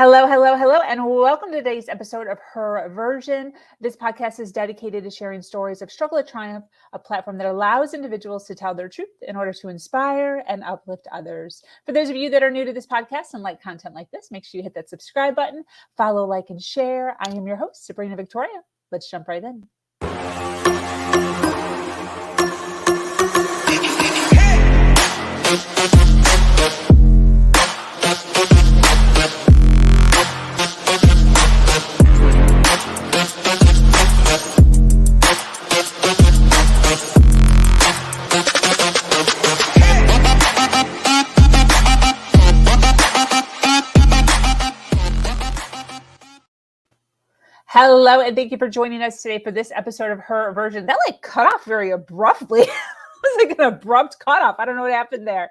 Hello, hello, hello, and welcome to today's episode of Her Version. This podcast is dedicated to sharing stories of struggle or triumph, a platform that allows individuals to tell their truth in order to inspire and uplift others. For those of you that are new to this podcast and like content like this, make sure you hit that subscribe button, follow, like, and share. I am your host, Sabrina Victoria. Let's jump right in. Hello, and thank you for joining us today for this episode of Her Version. That cut off very abruptly. It was like an abrupt cutoff. I don't know what happened there.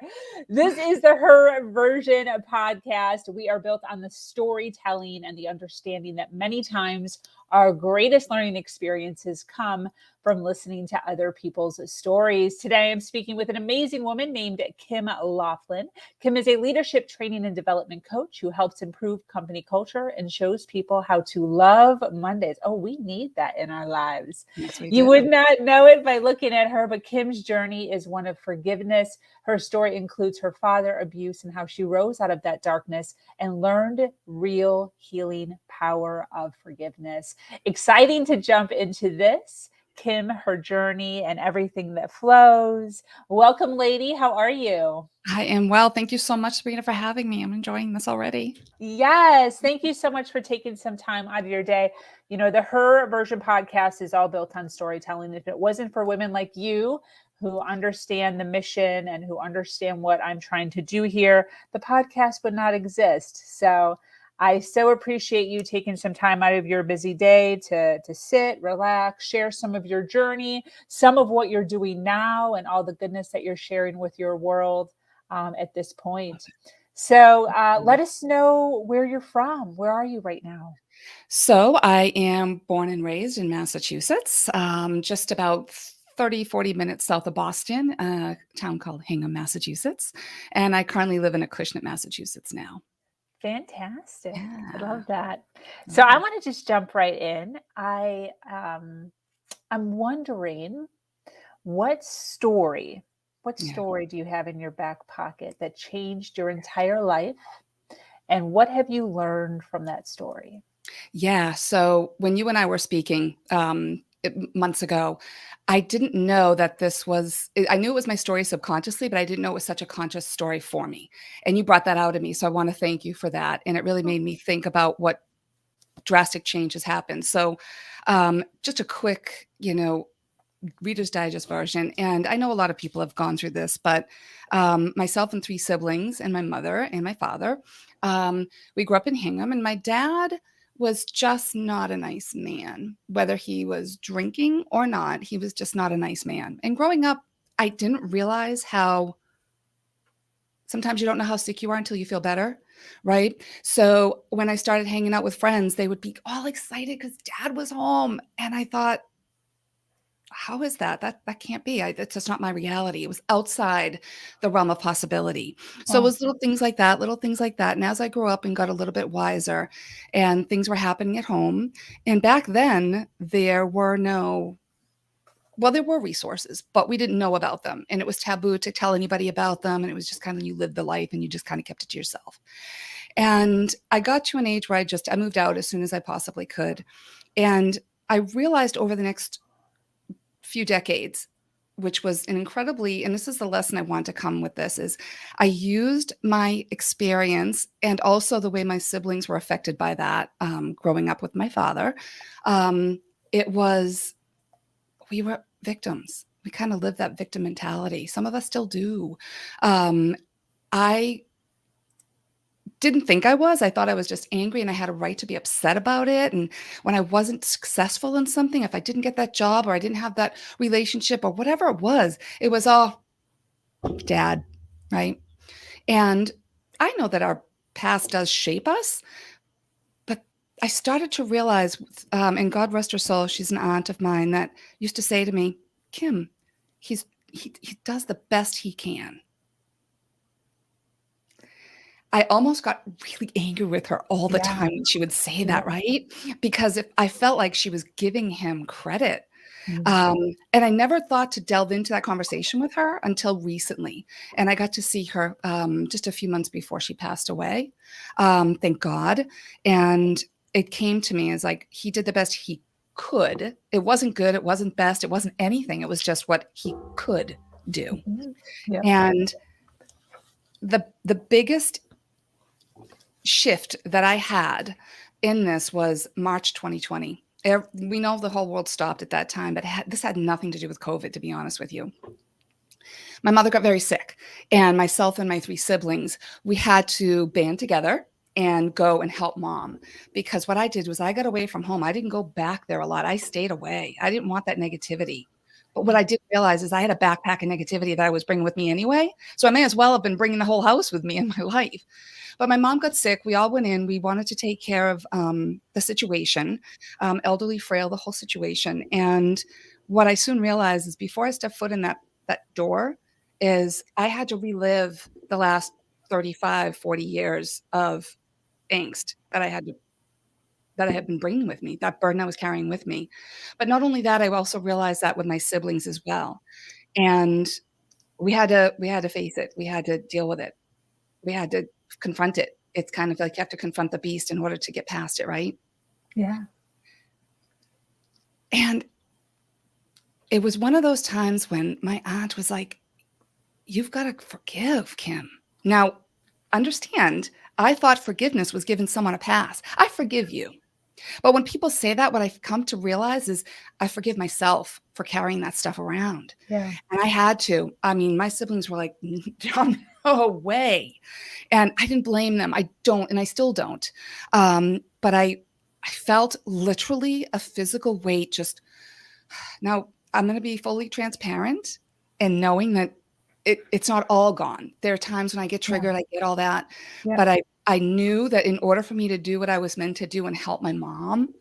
This is the Her Version podcast. We are built on the storytelling and the understanding that many times our greatest learning experiences come from listening to other people's stories. Today, I'm speaking with an amazing woman named Kim Laughlin. Kim is a leadership training and development coach who helps improve company culture and shows people how to love Mondays. Oh, we need that in our lives. Yes, you would not know it by looking at her, but Kim's journey is one of forgiveness. Her story includes her father abuse and how she rose out of that darkness and learned real healing power of forgiveness. Exciting to jump into this. Kim, her journey and everything that flows. Welcome, lady. How are you? I am well. Thank you so much, Sabrina, for having me. I'm enjoying this already. Yes. Thank you so much for taking some time out of your day. You know, the Her Version podcast is all built on storytelling. If it wasn't for women like you who understand the mission and who understand what I'm trying to do here, the podcast would not exist. So I so appreciate you taking some time out of your busy day to sit, relax, share some of your journey, some of what you're doing now, and all the goodness that you're sharing with your world at this point. So let us know where you're from. Where are you right now? So I am born and raised in Massachusetts, just about 40 minutes south of Boston, a town called Hingham, Massachusetts. And I currently live in Acushnet, Massachusetts now. Fantastic. Yeah. I love that. So I want to just jump right in. I'm wondering what story do you have in your back pocket that changed your entire life? And what have you learned from that story? Yeah. So when you and I were speaking months ago, I didn't know that I knew it was my story subconsciously, but I didn't know it was such a conscious story for me. And you brought that out of me. So I want to thank you for that. And it really made me think about what drastic change has happened. So just a quick, Reader's Digest version. And I know a lot of people have gone through this, but myself and 3 siblings and my mother and my father, we grew up in Hingham, and my dad was just not a nice man. Whether he was drinking or not, he was just not a nice man. And growing up, I didn't realize how sometimes you don't know how sick you are until you feel better, right? So when I started hanging out with friends, they would be all excited because dad was home. And I thought, how is that? That can't be. That's just not my reality. It was outside the realm of possibility. So it was little things like that. And as I grew up and got a little bit wiser and things were happening at home, and back then there were resources, but we didn't know about them. And it was taboo to tell anybody about them. And it was just kind of, you lived the life and you just kind of kept it to yourself. And I got to an age where I moved out as soon as I possibly could. And I realized over the next few decades, which was and this is the lesson I want to come with this, is I used my experience and also the way my siblings were affected by that, growing up with my father. We were victims. We kind of lived that victim mentality. Some of us still do. I didn't think I was. I thought I was just angry and I had a right to be upset about it. And when I wasn't successful in something, if I didn't get that job or I didn't have that relationship or whatever it was all dad, right? And I know that our past does shape us, but I started to realize, and God rest her soul, she's an aunt of mine that used to say to me, Kim, he does the best he can. I almost got really angry with her all the Yeah. time when she would say Yeah. that, right? Because if I felt like she was giving him credit. Mm. Um, and I never thought to delve into that conversation with her until recently. And I got to see her just a few months before she passed away. Thank God. And it came to me as like he did the best he could. It wasn't good. It wasn't best. It wasn't anything. It was just what he could do. Mhm. Yep. And the biggest shift that I had in this was March 2020. We know the whole world stopped at that time, but this had nothing to do with COVID, to be honest with you. My mother got very sick, and myself and my 3 siblings, we had to band together and go and help mom, because what I did was I got away from home. I didn't go back there a lot. I stayed away. I didn't want that negativity. But what I did realize is I had a backpack of negativity that I was bringing with me anyway. So I may as well have been bringing the whole house with me in my life. But my mom got sick. We all went in. We wanted to take care of the situation, elderly, frail, the whole situation. And what I soon realized is before I stepped foot in that door is I had to relive the last 35, 40 years of angst that I had been bringing with me, that burden I was carrying with me. But not only that, I also realized that with my siblings as well. And we had to face it. We had to deal with it. We had to confront it. It's kind of like you have to confront the beast in order to get past it, right? Yeah. And it was one of those times when my aunt was like, "You've got to forgive, Kim." Now, understand, I thought forgiveness was giving someone a pass. I forgive you. But when people say that, what I've come to realize is I forgive myself for carrying that stuff around. Yeah. And I had to. I mean, my siblings were like, no way. And I didn't blame them. I don't, and I still don't. But I felt literally a physical weight just now. I'm going to be fully transparent and knowing that it's not all gone. There are times when I get triggered, I get all that. Yeah. But I knew that in order for me to do what I was meant to do and help my mom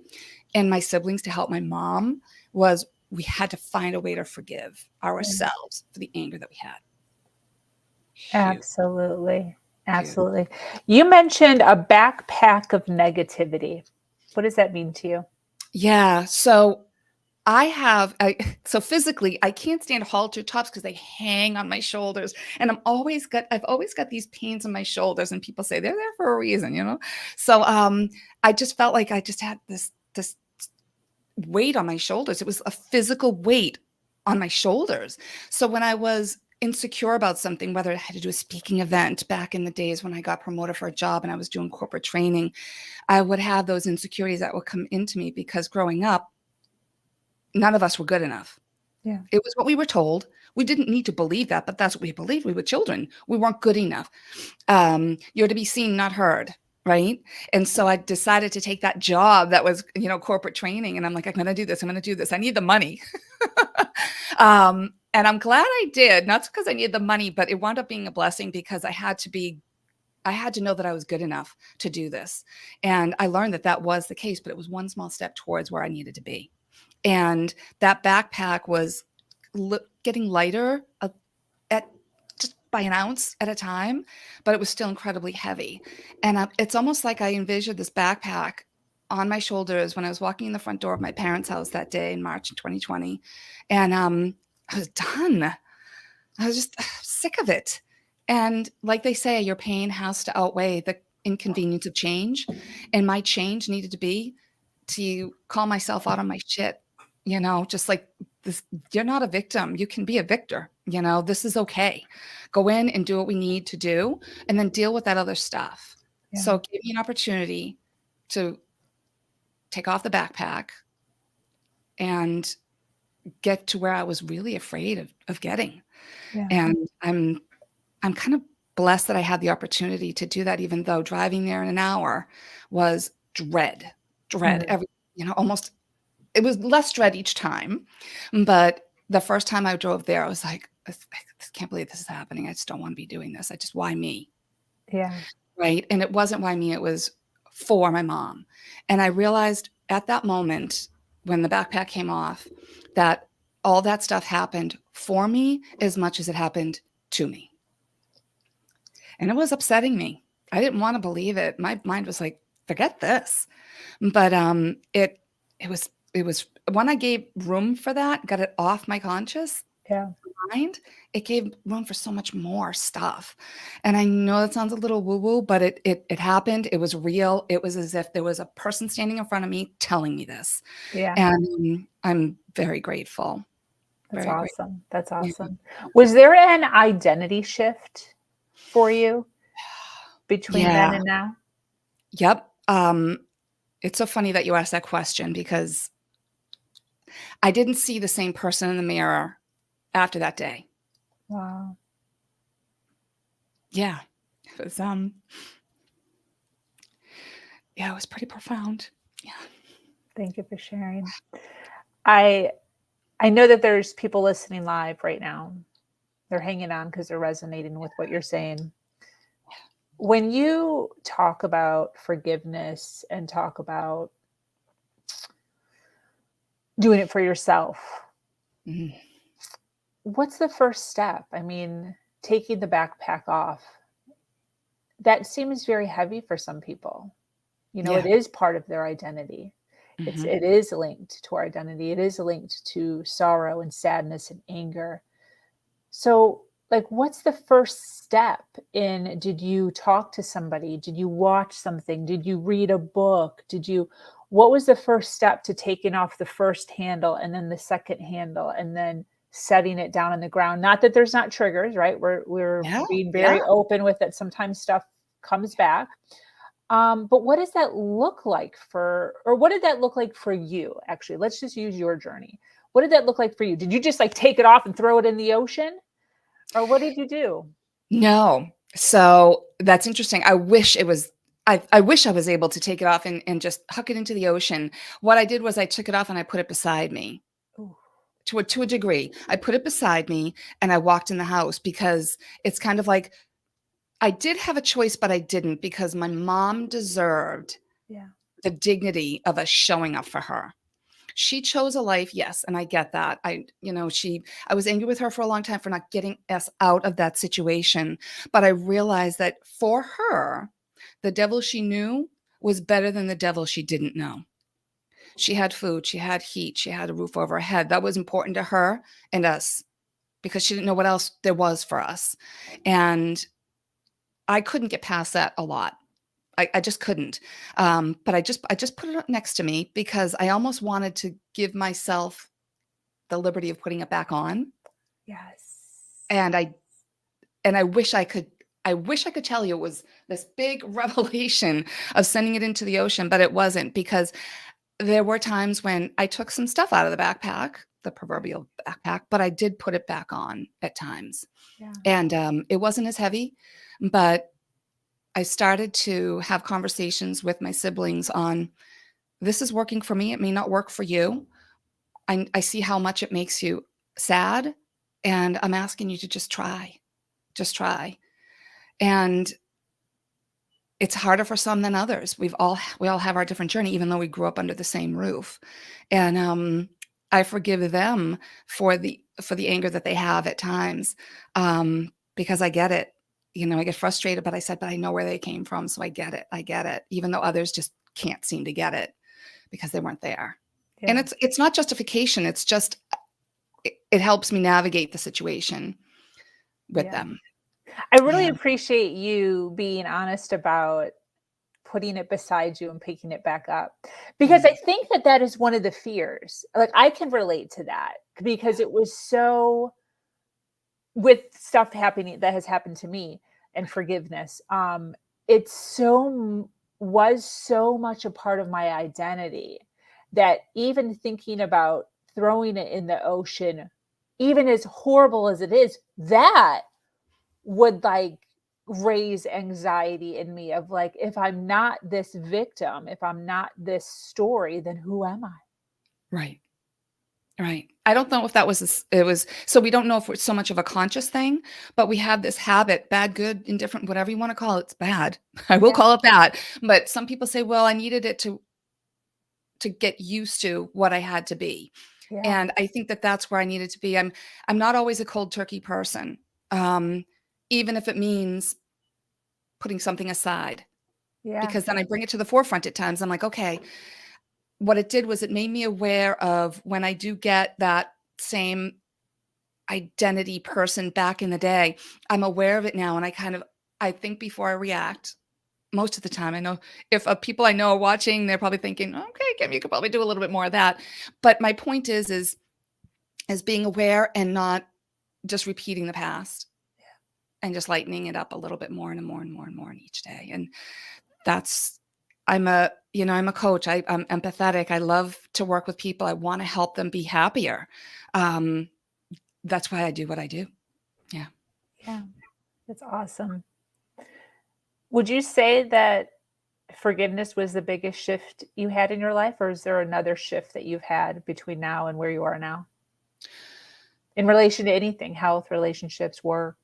and my siblings to help my mom was we had to find a way to forgive ourselves for the anger that we had. Absolutely. Absolutely. You mentioned a backpack of negativity. What does that mean to you? Yeah. So physically, I can't stand halter tops because they hang on my shoulders, and I've always got these pains on my shoulders, and people say they're there for a reason, you know. So I just felt like I just had this weight on my shoulders. It was a physical weight on my shoulders. So when I was insecure about something, whether it had to do a speaking event back in the days when I got promoted for a job and I was doing corporate training, I would have those insecurities that would come into me because growing up, none of us were good enough. Yeah. It was what we were told. We didn't need to believe that, but that's what we believed. We were children. We weren't good enough. You're to be seen, not heard, right? And so I decided to take that job that was, corporate training. And I'm like, I'm going to do this. I'm going to do this. I need the money. And I'm glad I did, not because I needed the money, but it wound up being a blessing because I had to know that I was good enough to do this. And I learned that that was the case, but it was one small step towards where I needed to be. And that backpack was getting lighter at just by an ounce at a time, but it was still incredibly heavy. And it's almost like I envisioned this backpack on my shoulders when I was walking in the front door of my parents' house that day in March 2020. And I was done. I was just sick of it. And like they say, your pain has to outweigh the inconvenience of change. And my change needed to be to call myself out on my shit, just like this. You're not a victim. You can be a victor. This is okay. Go in and do what we need to do and then deal with that other stuff. Yeah. So give me an opportunity to take off the backpack and get to where I was really afraid of getting. Yeah. And I'm kind of blessed that I had the opportunity to do that, even though driving there in an hour was dread. Almost, it was less dread each time. But the first time I drove there, I was like, I can't believe this is happening. I just don't want to be doing this. Why me? Yeah. Right. And it wasn't why me, it was for my mom. And I realized at that moment when the backpack came off that all that stuff happened for me as much as it happened to me. And it was upsetting me. I didn't want to believe it. My mind was like, forget this. But it was when I gave room for that, got it off my conscious Yeah. mind, it gave room for so much more stuff. And I know that sounds a little woo-woo, but it happened. It was real. It was as if there was a person standing in front of me telling me this. Yeah. And I'm very grateful. That's Very grateful. awesome. That's Yeah. awesome. Was there an identity shift for you between then Yeah. and now? Yep. It's so funny that you asked that question because I didn't see the same person in the mirror after that day. Wow. Yeah. It was yeah, it was pretty profound. Yeah. Thank you for sharing. I I know that there's people listening live right now. They're hanging on because they're resonating with what you're saying. When you talk about forgiveness and talk about doing it for yourself, Mhm. what's the first step? I mean, taking the backpack off, that seems very heavy for some people. You know, it Yeah. is part of their identity. Mhm. It is linked to our identity. It is linked to sorrow and sadness and anger. So, like, what's the first step in did you talk to somebody? Did you watch something? Did you read a book? What was the first step to taking off the first handle and then the second handle and then setting it down on the ground? Not that there's not triggers, right? We're Yeah. being Yeah. very open with that. Sometimes stuff comes back. But what does that look like or what did that look like for you? Actually, let's just use your journey. What did that look like for you? Did you just like take it off and throw it in the ocean? Or what did you do? No. So that's interesting. I wish I was able to take it off and just huck it into the ocean. What I did was I took it off and I put it beside me Ooh, to a degree. I put it beside me and I walked in the house because it's kind of like I did have a choice, but I didn't because my mom deserved yeah, the dignity of us showing up for her. She chose a life, yes, and I get that. I was angry with her for a long time for not getting us out of that situation, but I realized that for her, the devil she knew was better than the devil she didn't know. She had food, she had heat, she had a roof over her head. That was important to her and us because she didn't know what else there was for us. And I couldn't get past that a lot. I just couldn't. But I just put it up next to me because I almost wanted to give myself the liberty of putting it back on. yes. And I wish I could tell you it was this big revelation of sending it into the ocean, but it wasn't because there were times when I took some stuff out of the backpack, the proverbial backpack, but I did put it back on at times. Yeah, And it wasn't as heavy, but I started to have conversations with my siblings on this is working for me. It may not work for you. I see how much it makes you sad. And I'm asking you to just try. Just try. And it's harder for some than others. We all have our different journey, even though we grew up under the same roof. And I forgive them for the anger that they have at times, because I get it. I get frustrated, but I know where they came from, so I get it. I get it, even though others just can't seem to get it because they weren't there. And yeah, it's not justification. It's just it helps me navigate the situation with yeah. them. I really Yeah. appreciate you being honest about putting it beside you and picking it back up because I Mm. think that that is one of the fears. Like I can relate to that because it was so with stuff happening that has happened to me and forgiveness. It's was so much a part of my identity that even thinking about throwing it in the ocean, even as horrible as it is, that would like raise anxiety in me of like, if I'm not this victim, if I'm not this story, then who am I? Right. Right. I don't know if that was it was so we don't know if it's so much of a conscious thing, but we have this habit, bad, good, indifferent, whatever you want to call it, it's bad. I will Yeah, call it that. But some people say, well, I needed it to get used to what I had to be. yeah, And I think that that's where I needed to be. I'm not always a cold turkey person. Um, even if it means putting something aside, Yeah. because then I bring it to the forefront at times. I'm like, okay, what it did was it made me aware of when I do get that same identity person back in the day, I'm aware of it now. And I think before I react most of the time. I know if people I know are watching, they're probably thinking, okay, Kim, you could probably do a little bit more of that. But my point is being aware and not just repeating the past and just lightening it up a little bit more and more and more and more in each day. And that's, I'm a coach. I'm empathetic. I love to work with people. I want to help them be happier. That's why I do what I do. Yeah. Yeah. That's awesome. Would you say that forgiveness was the biggest shift you had in your life, or is there another shift that you've had between now and where you are now? In relation to anything, health, relationships, work?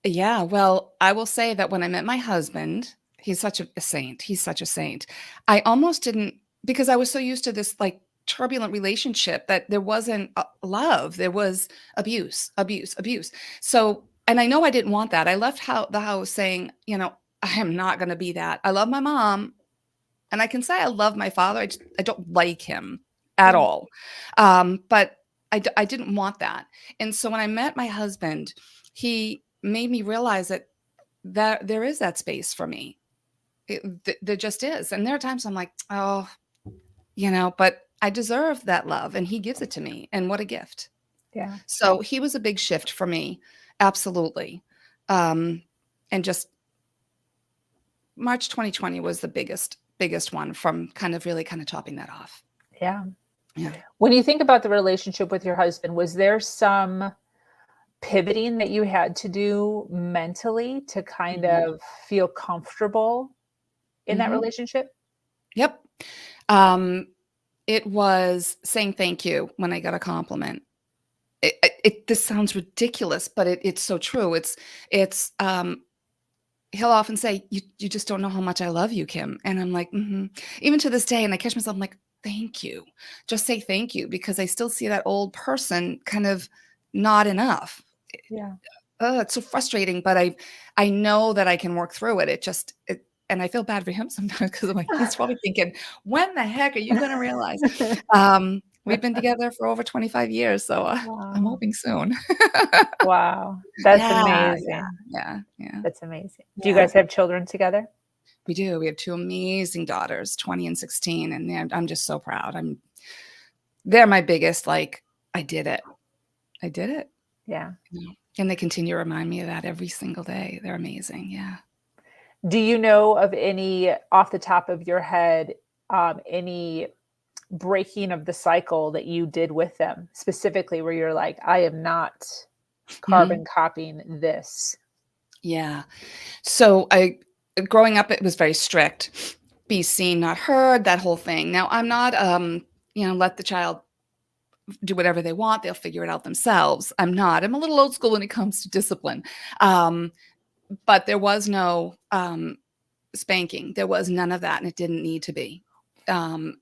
Yeah. Well, I will say that when I met my husband, he's such a saint. He's such a saint. I almost didn't, because I was so used to this like turbulent relationship that there wasn't love. There was abuse, abuse, abuse. So, and I know I didn't want that. I left the house saying, I am not going to be that. I love my mom. And I can say I love my father. I don't like him at Yeah. all. But I didn't want that. And so when I met my husband, he made me realize that there is that space for me. There just is. And there are times I'm like, oh, but I deserve that love. And he gives it to me. And what a gift. Yeah. So he was a big shift for me. Absolutely. And just March 2020 was the biggest one from really topping that off. Yeah. Yeah. When you think about the relationship with your husband, was there some pivoting that you had to do mentally to kind Mhm. of feel comfortable in that Mhm. relationship? Yep. It was saying thank you when I got a compliment. This sounds ridiculous, but it's so true. He'll often say, you just don't know how much I love you, Kim. And I'm like, even to this day. And I catch myself, I'm like, thank you. Just say thank you, because I still see that old person kind of not enough. Yeah. It's so frustrating, but I know that I can work through it. And I feel bad for him sometimes, because I'm like, he's probably thinking, when the heck are you going to realize? We've been together for over 25 years, so I'm Wow. hoping soon. Wow. That's Yeah, amazing. yeah. That's amazing. Do you Yeah. guys have children together? We do. We have two amazing daughters, 20 and 16, and I'm just so proud. They're my biggest, like, I did it. I did it. Yeah. And they continue to remind me of that every single day. They're amazing. Yeah. Do you know of any, off the top of your head, any breaking of the cycle that you did with them specifically, where you're like, I am not carbon copying this? Yeah. So growing up, it was very strict. Be seen, not heard, that whole thing. Now I'm not, let the child do whatever they want. They'll figure it out themselves. I'm a little old school when it comes to discipline. But there was no spanking. There was none of that. And it didn't need to be. I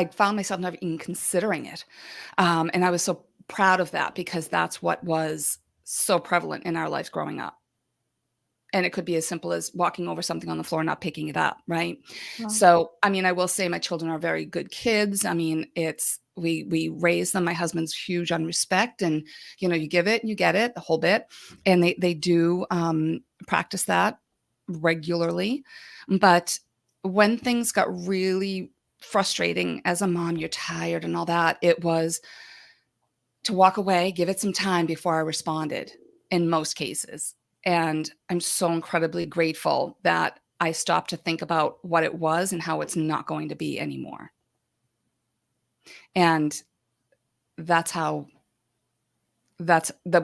found myself never even considering it. And I was so proud of that, because that's what was so prevalent in our lives growing up. And it could be as simple as walking over something on the floor and not picking it up, right? Wow. So, I will say my children are very good kids. We raise them. My husband's huge on respect, and you give it and you get it, the whole bit. And they do practice that regularly. But when things got really frustrating as a mom, you're tired and all that, it was to walk away, give it some time before I responded in most cases. And I'm so incredibly grateful that I stopped to think about what it was and how it's not going to be anymore. And that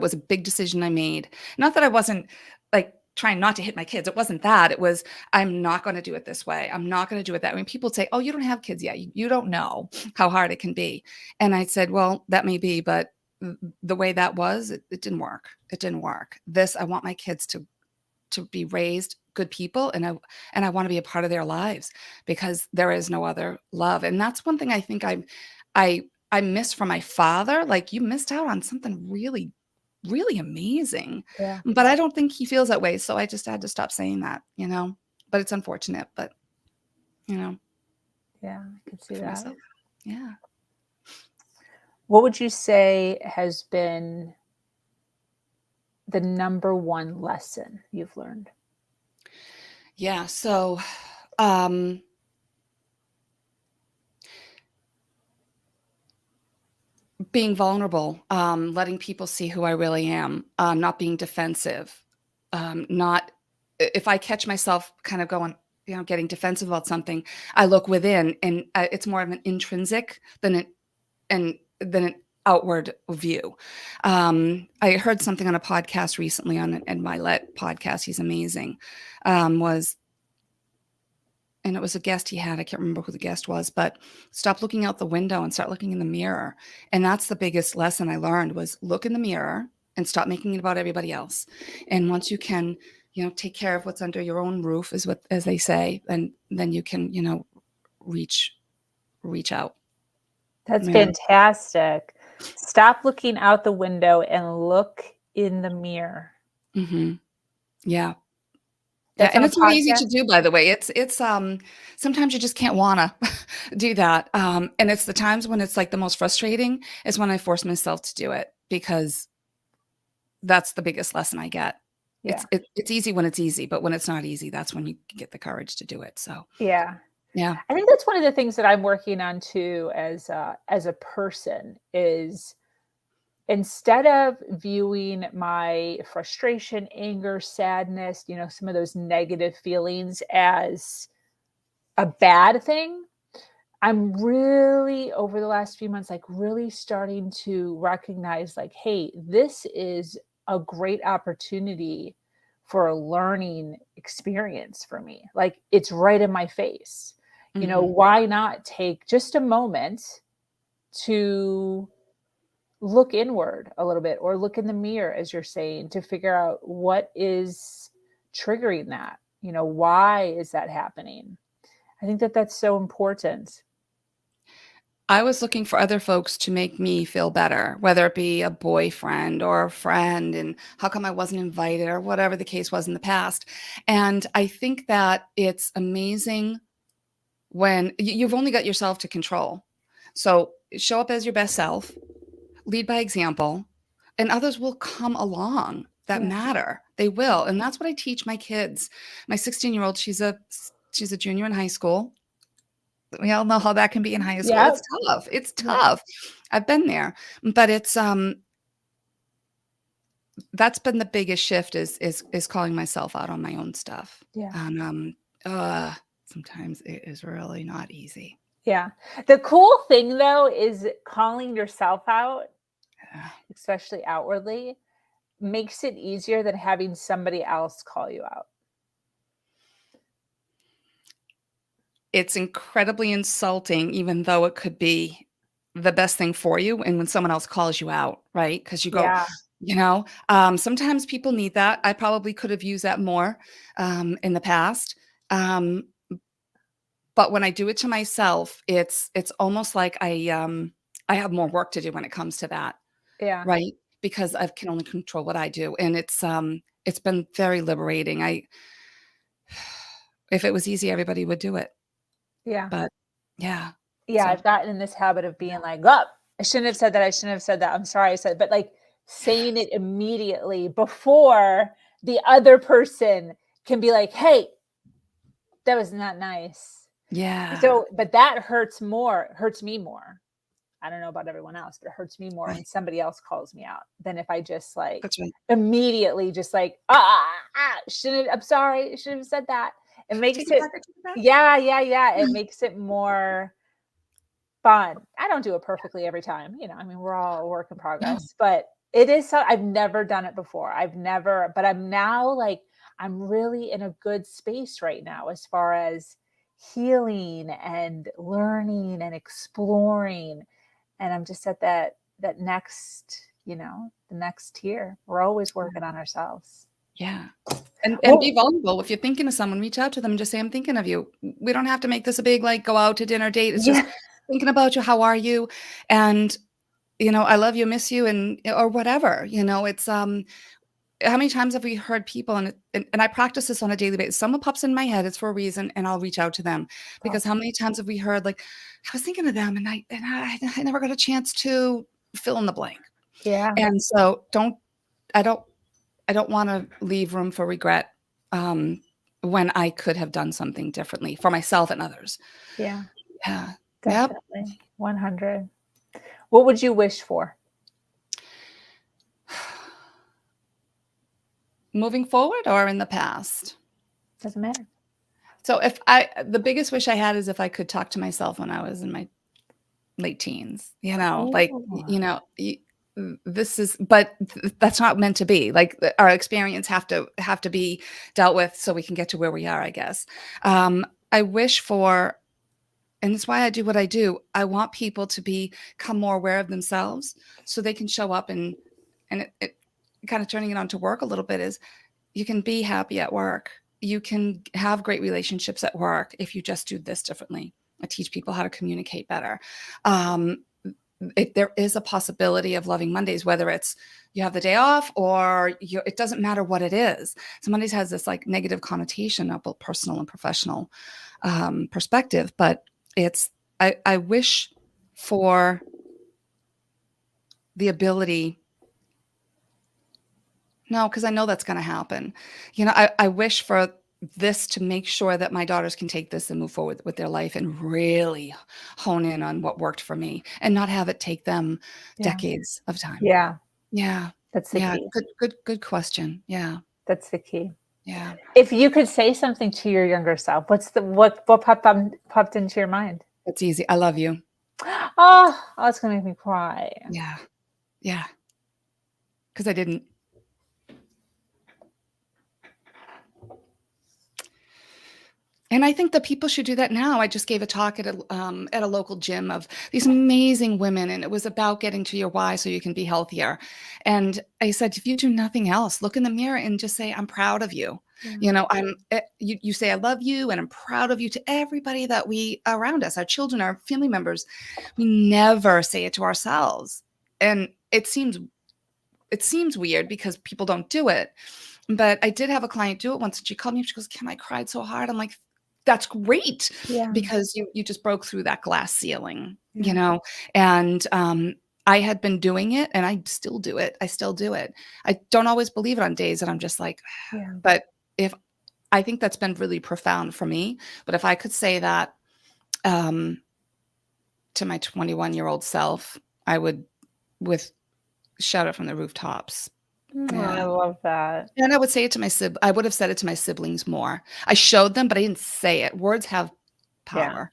was a big decision I made. Not that I wasn't like trying not to hit my kids. It wasn't that. It was, I'm not going to do it this way. I'm not going to do it that way. When people say, oh, you don't have kids yet, you don't know how hard it can be. And I said, well, that may be, but the way that was, it didn't work. It didn't work. I want my kids to be raised good people, and I want to be a part of their lives, because there is no other love. And that's one thing I think I miss from my father. Like, you missed out on something really really amazing. Yeah. But I don't think he feels that way. So I just had to stop saying that, but it's unfortunate, but Yeah, I can see for that. myself. Yeah. What would you say has been the number one lesson you've learned? Yeah. So, um, being vulnerable, letting people see who I really am, not being defensive, not if I catch myself kind of going, getting defensive about something, I look within, and it's more of an intrinsic than an outward view. I heard something on a podcast recently on an Ed Milet podcast. He's amazing. And it was a guest he had. I can't remember who the guest was, but stop looking out the window and start looking in the mirror. And that's the biggest lesson I learned was look in the mirror and stop making it about everybody else. And once you can, take care of what's under your own roof as they say, and then you can, reach out. That's fantastic. Stop looking out the window and look in the mirror. Mm-hmm. Yeah. That's and on a it's not easy to podcast? do, by the way. It's sometimes you just can't wanna do that. And it's the times when it's like the most frustrating is when I force myself to do it because that's the biggest lesson I get. Yeah. It's easy when it's easy, but when it's not easy, that's when you get the courage to do it. So Yeah. yeah. I think that's one of the things that I'm working on too as a person is instead of viewing my frustration, anger, sadness, some of those negative feelings as a bad thing, I'm really over the last few months, like really starting to recognize like, hey, this is a great opportunity for a learning experience for me. Like it's right in my face. Mhm. Why not take just a moment to look inward a little bit or look in the mirror, as you're saying, to figure out what is triggering that? Why is that happening? I think that that's so important. I was looking for other folks to make me feel better, whether it be a boyfriend or a friend, and how come I wasn't invited or whatever the case was in the past. And I think that it's amazing when you've only got yourself to control. So show up as your best self, lead by example, and others will come along that Yeah. matter. They will. And that's what I teach my kids. My 16-year-old, she's a junior in high school. We all know how that can be in high school. Yeah. It's tough. It's Yeah. tough. I've been there. But it's that's been the biggest shift is calling myself out on my own stuff. Yeah. And sometimes it is really not easy. Yeah. The cool thing though is calling yourself out, especially outwardly, makes it easier than having somebody else call you out. It's incredibly insulting, even though it could be the best thing for you. And when someone else calls you out, right? Because you go, Yeah. sometimes people need that. I probably could have used that more in the past. But when I do it to myself, it's almost like I have more work to do when it comes to that, Yeah. right? Because I can only control what I do, and it's been very liberating. If it was easy, everybody would do it, Yeah. but yeah. Yeah. So I've gotten in this habit of being like, oh, I shouldn't have said that. I shouldn't have said that. I'm sorry I said, but like saying it immediately before the other person can be like, hey, that was not nice. yeah, So, but that hurts me more. I don't know about everyone else, but it hurts me more when right. somebody else calls me out than if I just like That's right. immediately just like, shouldn't, I'm sorry, I shouldn't have said that. It makes Take it it, back. I take it back. yeah. It makes it more fun. I don't do it perfectly every time. I mean, we're all a work in No, progress, but it is so I've never done it before. But I'm now like, I'm really in a good space right now as far as healing and learning and exploring. And I'm just at that next, the next tier. We're always working on ourselves. yeah. And be Well, vulnerable. If you're thinking of someone, reach out to them and just say, "I'm thinking of you." We don't have to make this a big, like, go out to dinner date. It's just yeah, thinking about you. How are you? And I love you, miss you, or whatever. It's how many times have we heard people, and I practice this on a daily basis. Someone pops in my head, it's for a reason, and I'll reach out to them, because how many times have we heard, like, I was thinking of them, and I never got a chance to fill in the blank. Yeah. And so I don't want to leave room for regret, when I could have done something differently for myself and others. Yeah. Yeah. Yep. Definitely. 100. What would you wish for? Moving forward or in the past? Doesn't matter. So the biggest wish I had is if I could talk to myself when I was in my late teens, like, Oh. but that's not meant to be. Like, our experience have to be dealt with so we can get to where we are, I guess. I wish for, and it's why I do what I do. I want people to become more aware of themselves so they can show up, and it kind of turning it on to work a little bit is, you can be happy at work. You can have great relationships at work if you just do this differently. I teach people how to communicate better. There is a possibility of loving Mondays, whether it's you have the day off or it doesn't matter what it is. So Mondays has this like negative connotation of both personal and professional perspective, but I wish for the ability. No, because I know that's going to happen. I wish for this to make sure that my daughters can take this and move forward with their life and really hone in on what worked for me and not have it take them decades of time. Yeah. Yeah. That's the Yeah. key. Good question. Yeah. That's the key. Yeah. If you could say something to your younger self, what popped into your mind? It's easy. I love you. Oh, it's gonna make me cry. Yeah. Yeah. Because I didn't. And I think that people should do that now. I just gave a talk at a local gym of these amazing women, and it was about getting to your why so you can be healthier. And I said, if you do nothing else, look in the mirror and just say, I'm proud of you. You say, I love you, and I'm proud of you to everybody that we around us, our children, our family members. We never say it to ourselves. And it seems weird because people don't do it. But I did have a client do it once, and she called me. She goes, Kim, I cried so hard. I'm like, that's great, because you just broke through that glass ceiling, and I had been doing it, and I still do it. I don't always believe it on days that I'm just like, but I think that's been really profound for me. But if I could say that to my 21-year-old self, I would shout it from the rooftops. I love that. And I would say it to I would have said it to my siblings more. I showed them, but I didn't say it. Words have power.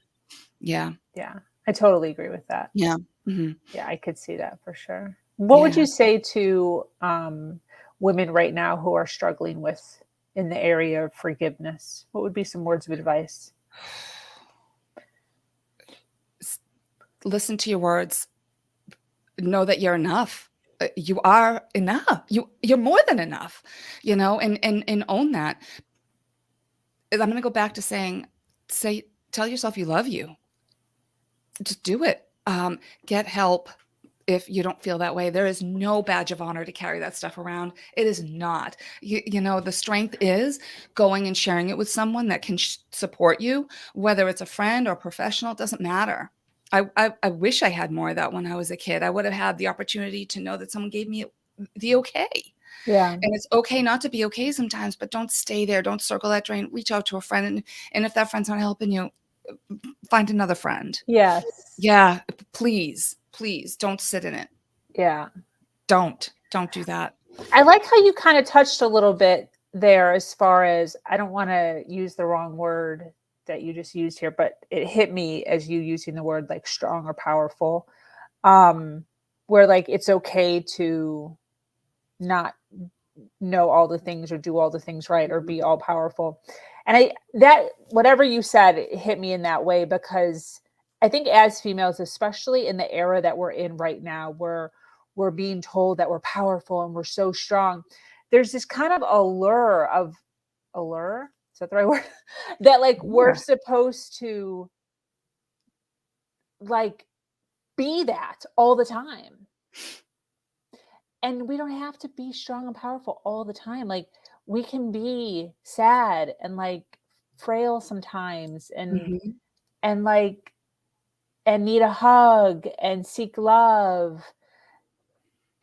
Yeah. Yeah. I totally agree with that. Yeah. Mm-hmm. Yeah, I could see that for sure. What would you say to women right now who are struggling with in the area of forgiveness? What would be some words of advice? Listen to your words. Know that you're enough. You are enough. You're more than enough, and own that. I'm going to go back to tell yourself you love you. Just do it. Get help if you don't feel that way. There is no badge of honor to carry that stuff around. It is not. The strength is going and sharing it with someone that can support you, whether it's a friend or a professional, it doesn't matter. I wish I had more of that when I was a kid. I would have had the opportunity to know that someone gave me the okay. Yeah. And it's okay not to be okay sometimes, but don't stay there. Don't circle that drain. Reach out to a friend. And if that friend's not helping you, find another friend. Yes. Yeah. Please don't sit in it. Yeah. Don't do that. I like how you kind of touched a little bit there as far as, I don't want to use the wrong word that you just used here, but it hit me as you using the word like strong or powerful, where like it's okay to not know all the things or do all the things right or be all powerful. And that whatever you said, it hit me in that way, because I think as females, especially in the era that we're in right now, where we're being told that we're powerful and we're so strong, there's this kind of allure, is that the right word? That like we're supposed to like be that all the time. And we don't have to be strong and powerful all the time. Like, we can be sad and like frail sometimes, Mhm. and like and need a hug and seek love,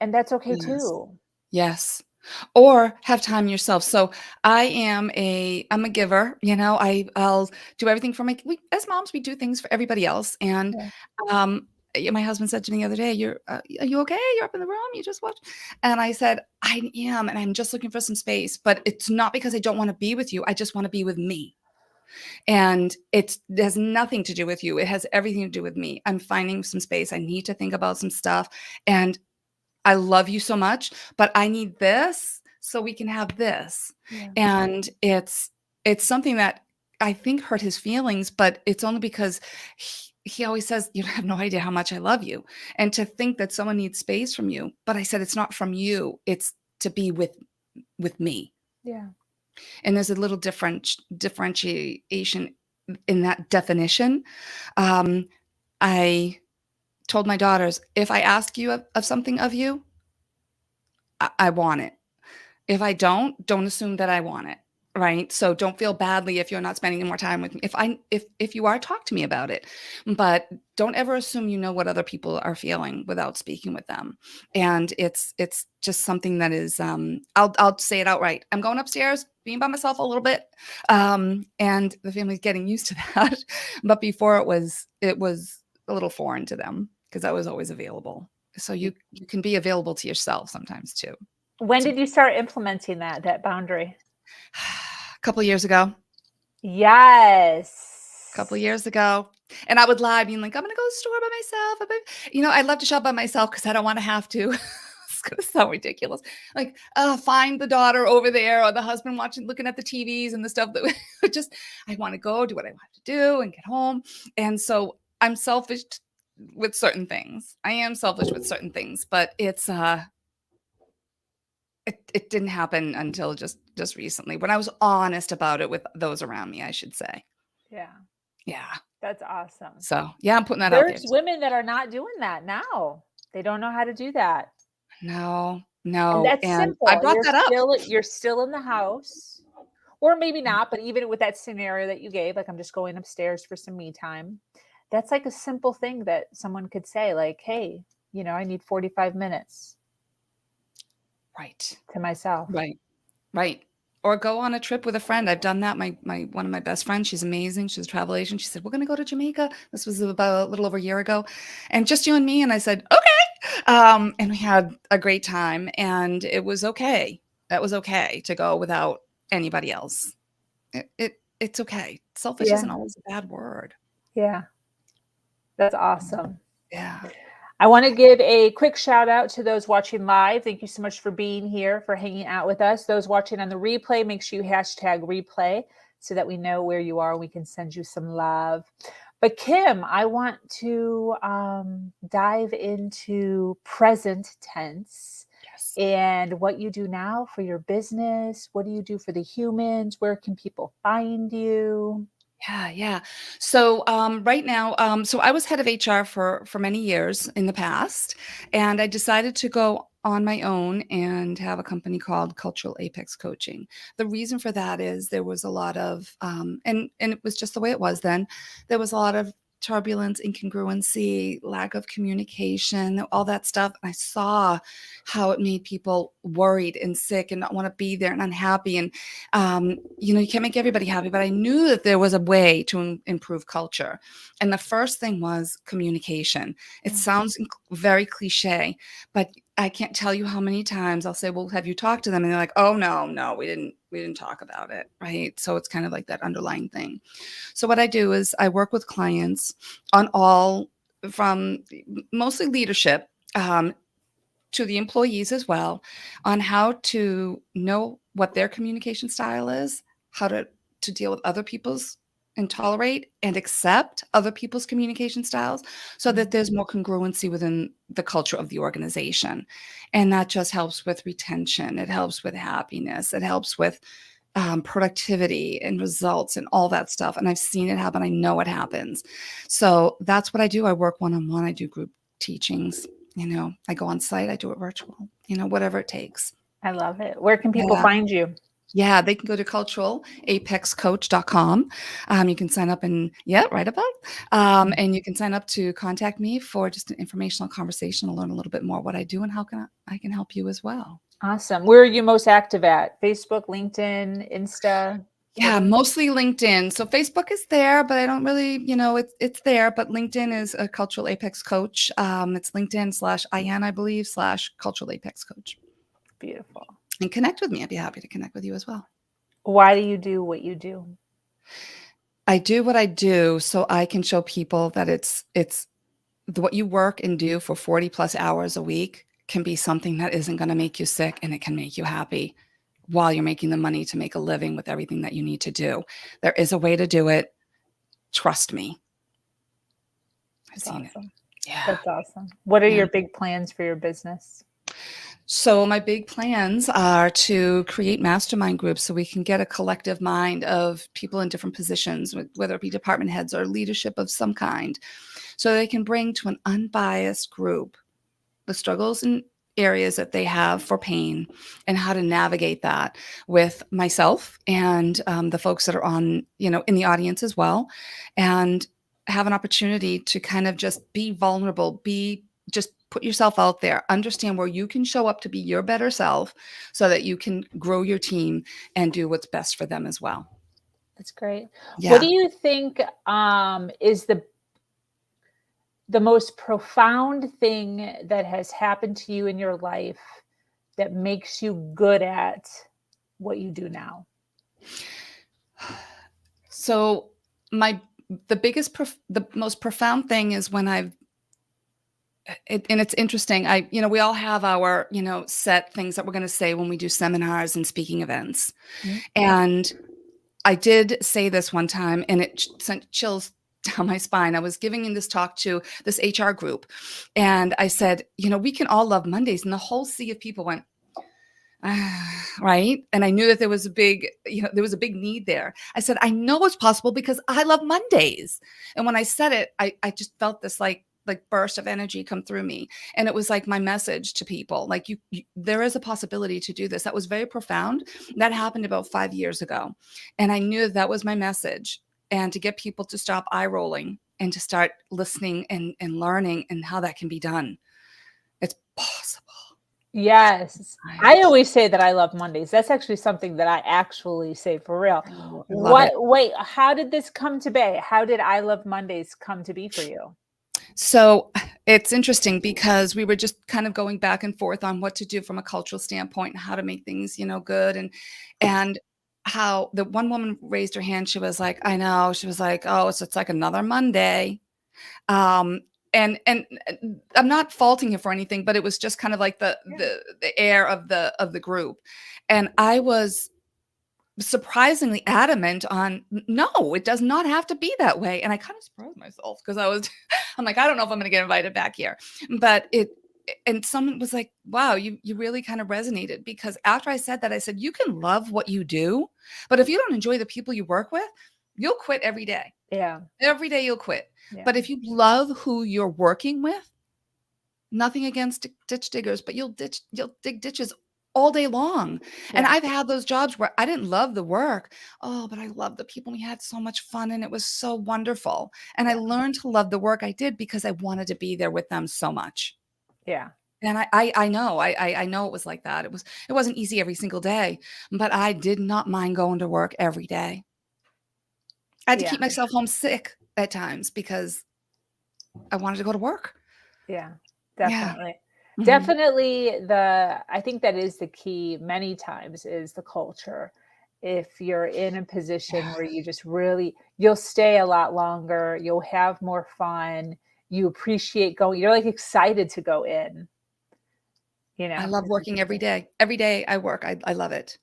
and that's okay Yes. too. Yes. Or have time yourself. So I'm a giver, I'll do everything for we as moms, we do things for everybody else. And Yeah. my husband said to me the other day, are you okay? You're up in the room, you just watch. And I said, I am, and I'm just looking for some space, but it's not because I don't want to be with you. I just want to be with me. And it has nothing to do with you. It has everything to do with me. I'm finding some space. I need to think about some stuff. And I love you so much, but I need this so we can have this. Yeah. And it's something that I think hurt his feelings, but it's only because he always says, you have no idea how much I love you. And to think that someone needs space from you. But I said, it's not from you. It's to be with me. Yeah. And there's a little differentiation in that definition. I told my daughters, if I ask you of something of you, I want it. If I don't assume that I want it, right? So don't feel badly if you're not spending any more time with me. If you are, talk to me about it, but don't ever assume you know what other people are feeling without speaking with them. And it's just something that is I'll say it outright. I'm going upstairs, being by myself a little bit, and the family's getting used to that. But before it was a little foreign to them because I was always available. So you can be available to yourself sometimes too. When did you start implementing that boundary? A couple of years ago. Yes. A couple of years ago. And I would lie, being like, I'm going to go to the store by myself. I love to shop by myself because I don't want to have to. It's going to sound ridiculous. Like, find the daughter over there or the husband looking at the TVs and the stuff that I want to go do what I want to do and get home. And so I'm selfish with certain things. I am selfish with certain things, but it's, it didn't happen until just recently when I was honest about it with those around me, I should say. Yeah. Yeah. That's awesome. So, yeah, I'm putting that out there. There's women that are not doing that now. They don't know how to do that. No. And that's simple. I brought that up. You're still in the house. Or maybe not, but even with that scenario that you gave, like, I'm just going upstairs for some me time. That's like a simple thing that someone could say, like, hey, I need 45 minutes. Right. To myself. Right. Or go on a trip with a friend. I've done that. My one of my best friends, she's amazing. She's a travel agent. She said, we're going to go to Jamaica. This was about a little over a year ago. And just you and me. And I said, okay. And we had a great time. And it was okay. That was okay to go without anybody else. It's okay. Selfish isn't always a bad word. Yeah. That's awesome. Yeah. I want to give a quick shout out to those watching live. Thank you so much for being here, for hanging out with us. Those watching on the replay, make sure you hashtag replay so that we know where you are and we can send you some love. But Kim, I want to dive into present tense. Yes. And what you do now for your business. What do you do for the humans? Where can people find you? Yeah. So right now, so I was head of HR for many years in the past, and I decided to go on my own and have a company called Cultural Apex Coaching. The reason for that is there was a lot of, and it was just the way it was then. There was a lot of turbulence, incongruency, lack of communication, all that stuff. And I saw how it made people worried and sick and not want to be there and unhappy. And, you can't make everybody happy, but I knew that there was a way to improve culture. And the first thing was communication. It sounds very cliche, but I can't tell you how many times I'll say, well, have you talked to them? And they're like, oh, no, we didn't talk about it. Right. So it's kind of like that underlying thing. So what I do is I work with clients on all from mostly leadership to the employees as well on how to know what their communication style is, how to deal with other people's and tolerate and accept other people's communication styles so that there's more congruency within the culture of the organization. And that just helps with retention. It helps with happiness. It helps with productivity and results and all that stuff. And I've seen it happen. I know it happens. So that's what I do. I work one-on-one. I do group teachings. I go on site, I do it virtual, whatever it takes. I love it. Where can people Yeah. find you? Yeah, they can go to culturalepexcoach.com. You can sign up and right above. And you can sign up to contact me for just an informational conversation to learn a little bit more what I do and how I can help you as well. Awesome. Where are you most active at? Facebook, LinkedIn, Insta? Yeah, Twitter? mostly LinkedIn. So Facebook is there, but I don't really, it's there. But LinkedIn is a Cultural Apex Coach. It's LinkedIn/IN, I believe, /Cultural Apex Coach. Beautiful. And connect with me. I'd be happy to connect with you as well. Why do you do what you do? I do what I do so I can show people that it's what you work and do for 40 plus hours a week can be something that isn't going to make you sick, and it can make you happy while you're making the money to make a living with everything that you need to do. There is a way to do it. Trust me. I've seen it. Yeah. That's awesome. What are Yeah. your big plans for your business? So my big plans are to create mastermind groups so we can get a collective mind of people in different positions, whether it be department heads or leadership of some kind, so they can bring to an unbiased group the struggles and areas that they have for pain and how to navigate that with myself and the folks that are on, in the audience as well, and have an opportunity to kind of just be vulnerable, just put yourself out there, understand where you can show up to be your better self so that you can grow your team and do what's best for them as well. That's great. Yeah. What do you think is the most profound thing that has happened to you in your life that makes you good at what you do now? So the most profound thing is when and it's interesting. We all have our, set things that we're going to say when we do seminars and speaking events. Mm-hmm. And I did say this one time, and it sent chills down my spine. I was giving this talk to this HR group, and I said, we can all love Mondays. And the whole sea of people went, right. And I knew that there was a big need there. I said, I know it's possible because I love Mondays. And when I said it, I just felt this like burst of energy come through me. And it was like my message to people, like there is a possibility to do this. That was very profound. That happened about 5 years ago. And I knew that was my message, and to get people to stop eye rolling and to start listening and learning and how that can be done. It's possible. Yes. I always say that I love Mondays. That's actually something that I actually say for real. Wait, how did this come to be? How did I love Mondays come to be for you? So it's interesting because we were just kind of going back and forth on what to do from a cultural standpoint and how to make things, good. And how the one woman raised her hand. She was like, I know. She was like, oh, it's like another Monday. And I'm not faulting him for anything, but it was just kind of like the air of the group. And I was surprisingly adamant on, no, it does not have to be that way. And I kind of surprised myself because I'm like, I don't know if I'm going to get invited back here. But and someone was like, wow, you really kind of resonated, because after I said that, I said, you can love what you do, but if you don't enjoy the people you work with, you'll quit every day. Yeah. Every day you'll quit. Yeah. But if you love who you're working with, nothing against ditch diggers, but you'll dig ditches all day long. Yeah. And I've had those jobs where I didn't love the work. Oh, but I loved the people. We had so much fun and it was so wonderful. And I learned to love the work I did because I wanted to be there with them so much. Yeah. And I know it was like that. It wasn't easy every single day, but I did not mind going to work every day. I had to keep myself homesick at times because I wanted to go to work. Yeah, definitely. Yeah. Definitely I think that is the key many times is the culture. If you're in a position where you just you'll stay a lot longer, you'll have more fun, you appreciate going, you're like excited to go in. I love working every day. Every day I work. I love it.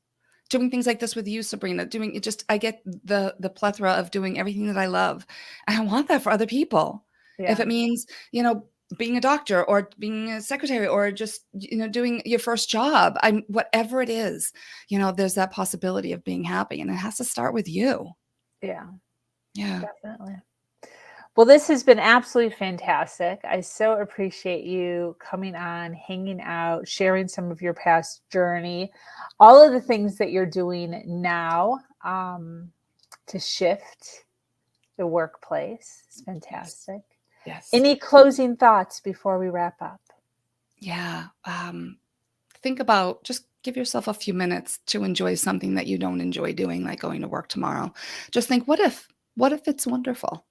Doing things like this with you, Sabrina, doing it, I get the plethora of doing everything that I love. And I want that for other people. Yeah. If it means, being a doctor or being a secretary or just, doing your first job, whatever it is, there's that possibility of being happy, and it has to start with you. Yeah. Yeah. Definitely. Well, this has been absolutely fantastic. I so appreciate you coming on, hanging out, sharing some of your past journey, all of the things that you're doing now to shift the workplace. It's fantastic. Yes. Any closing thoughts before we wrap up? Yeah. Think about, just give yourself a few minutes to enjoy something that you don't enjoy doing, like going to work tomorrow. Just think, what if it's wonderful?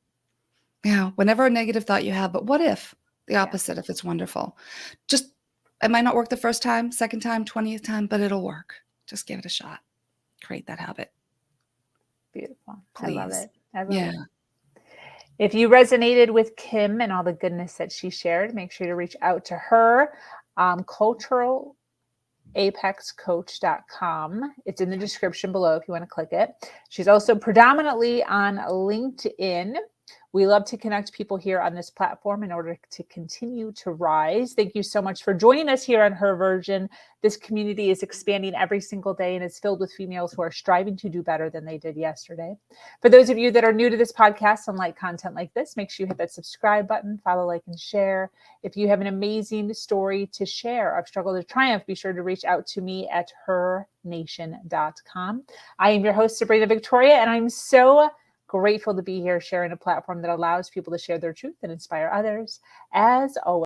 Whenever a negative thought you have, but what if the opposite, if it's wonderful? Just, it might not work the first time, second time, 20th time, but it'll work. Just give it a shot. Create that habit. Beautiful. Please. I love it. I love Yeah. it. If you resonated with Kim and all the goodness that she shared, make sure to reach out to her. culturalapexcoach.com. It's in the description below if you want to click it. She's also predominantly on LinkedIn. We love to connect people here on this platform in order to continue to rise. Thank you so much for joining us here on Her Version. This community is expanding every single day and it's filled with females who are striving to do better than they did yesterday. For those of you that are new to this podcast and like content like this, make sure you hit that subscribe button, follow, like, and share. If you have an amazing story to share of struggle to triumph, be sure to reach out to me at hernation.com. I am your host, Sabrina Victoria, and I'm so grateful to be here sharing a platform that allows people to share their truth and inspire others. As always,